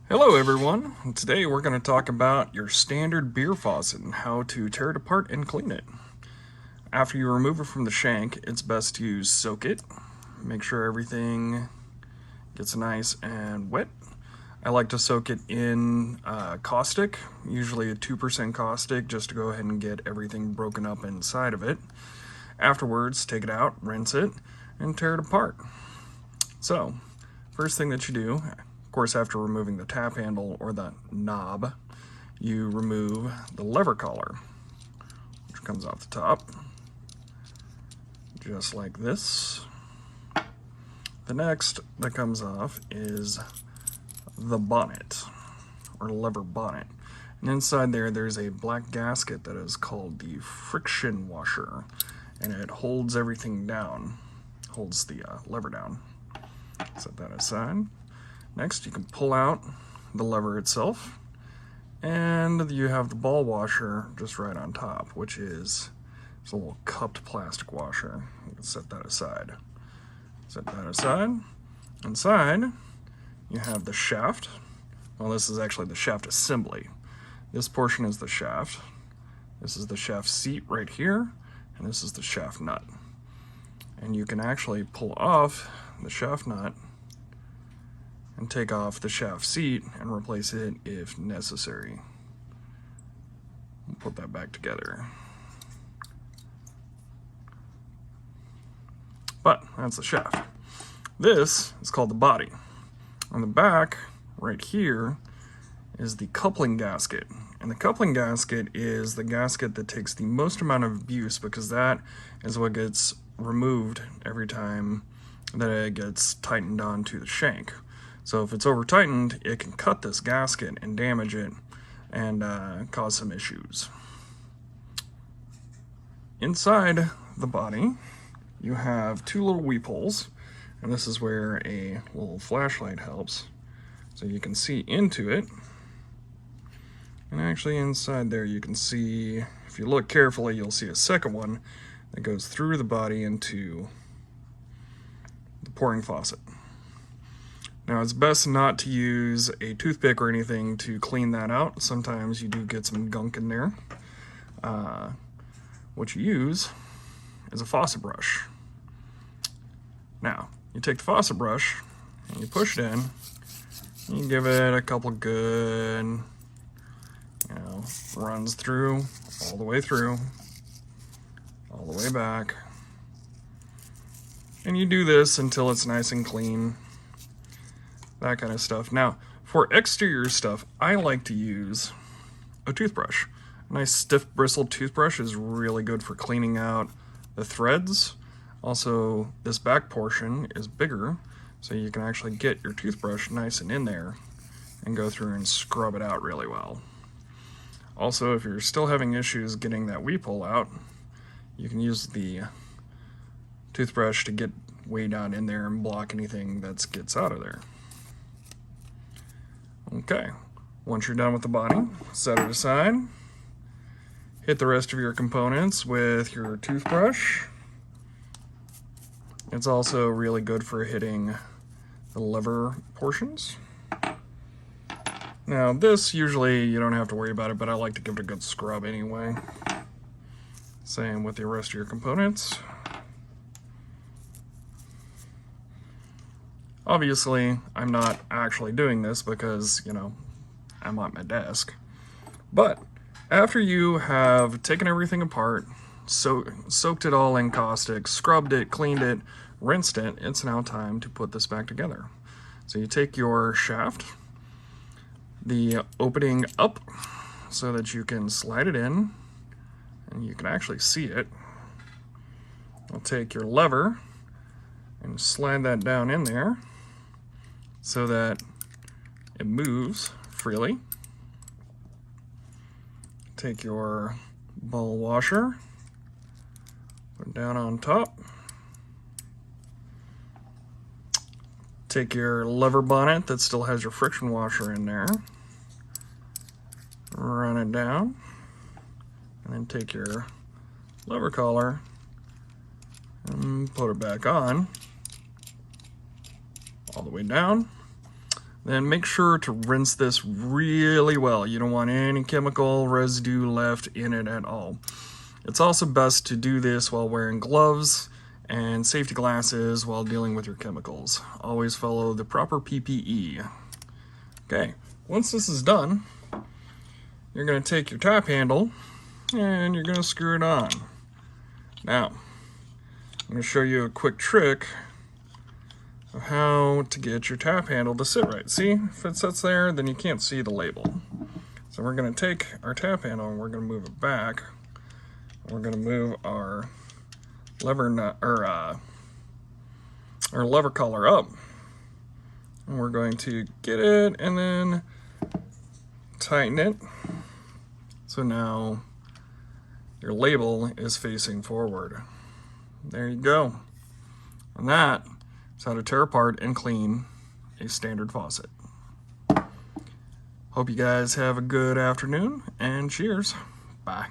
Hello everyone, today we're going to talk about your standard beer faucet and how to tear it apart and clean it. After you remove it from the shank, it's best to soak it, make sure everything gets nice and wet. I like to soak it in caustic, usually a 2% caustic, just to go ahead and get everything broken up inside of it. Afterwards, take it out, rinse it, and tear it apart. So, first thing that you do, of course, after removing the tap handle or the knob, you remove the lever collar, which comes off the top, just like this. The next that comes off is the bonnet, or lever bonnet. And inside there's a black gasket that is called the friction washer, and it holds everything down, holds the lever down. Set that aside. Next, you can pull out the lever itself, and you have the ball washer just right on top, which is a little cupped plastic washer. You can set that aside. Set that aside. Inside, you have the shaft. Well, this is actually the shaft assembly. This portion is the shaft. This is the shaft seat right here, and this is the shaft nut. And you can actually pull off the shaft nut and take off the shaft seat and replace it if necessary. We'll put that back together. But that's the shaft. This is called the body. On the back, right here, is the coupling gasket. And the coupling gasket is the gasket that takes the most amount of abuse because that is what gets removed every time that it gets tightened onto the shank. So if it's over tightened, it can cut this gasket and damage it and cause some issues. Inside the body, you have two little weep holes, and this is where a little flashlight helps. So you can see into it. And actually inside there you can see, if you look carefully, you'll see a second one that goes through the body into the pouring faucet. Now it's best not to use a toothpick or anything to clean that out. Sometimes you do get some gunk in there. What you use is a faucet brush. Now, you take the faucet brush and you push it in, and you give it a couple good, runs through, all the way back. And you do this until it's nice and clean. That kind of stuff. Now, for exterior stuff, I like to use a toothbrush. A nice stiff bristled toothbrush is really good for cleaning out the threads. Also, this back portion is bigger, so you can actually get your toothbrush nice and in there and go through and scrub it out really well. Also, if you're still having issues getting that weep hole out, you can use the toothbrush to get way down in there and block anything that gets out of there. Okay, once you're done with the body, set it aside. Hit the rest of your components with your toothbrush. It's also really good for hitting the lever portions. Now this, usually you don't have to worry about it, but I like to give it a good scrub anyway. Same with the rest of your components. Obviously, I'm not actually doing this because, I'm at my desk. But after you have taken everything apart, soaked it all in caustic, scrubbed it, cleaned it, rinsed it, it's now time to put this back together. So you take your shaft, the opening up so that you can slide it in, and you can actually see it. I'll take your lever and slide that down in there so that it moves freely. Take your ball washer, put it down on top. Take your lever bonnet that still has your friction washer in there, run it down, and then take your lever collar and put it back on all the way down. Then make sure to rinse this really well. You don't want any chemical residue left in it at all. It's also best to do this while wearing gloves and safety glasses while dealing with your chemicals. Always follow the proper PPE. Okay, once this is done, you're going to take your tap handle and you're going to screw it on. Now, I'm going to show you a quick trick of how to get your tap handle to sit right. See, if it sits there, then you can't see the label. So we're going to take our tap handle and we're going to move it back. We're going to move our lever nut or our lever collar up, and we're going to get it and then tighten it. So now your label is facing forward. There you go. And that is how to tear apart and clean a standard faucet. Hope you guys have a good afternoon, and cheers. Bye.